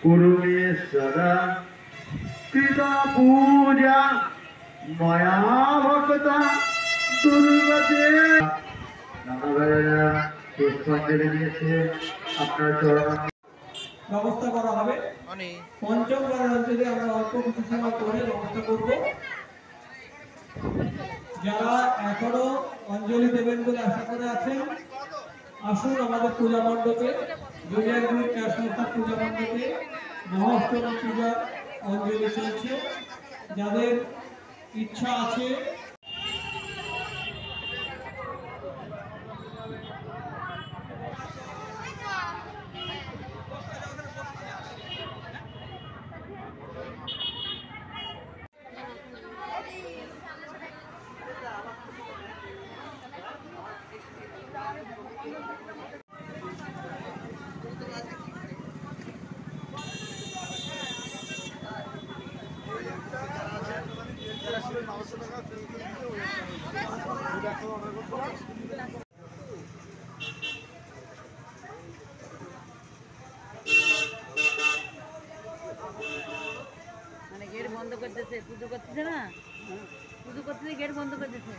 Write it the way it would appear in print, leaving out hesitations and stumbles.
कुरुमे सदा कृता पूजा मया भक्ता दुर्गते नाना भाइरा पुष्पांजलि दिয়েছে আপনার চরণ ব্যবস্থা করা হবে। পঞ্চম বারাঞ্চলে আমরা অল্প কিছু সময় পরে ব্যবস্থা করব। যারা এখনো অঞ্জলি দেবেন বলে আশা করে আছেন আসুন আমাদের পূজা মণ্ডপে, জুনিয়র গ্রুপ সংস্থা পূজা মণ্ডপে মহাষ্টমী পূজা অঞ্জলি চলছে। যাদের ইচ্ছা আছে মানে গেট বন্ধ করতেছে, পুজো করতেছে না, পুজো করতে গেট বন্ধ করতেছে।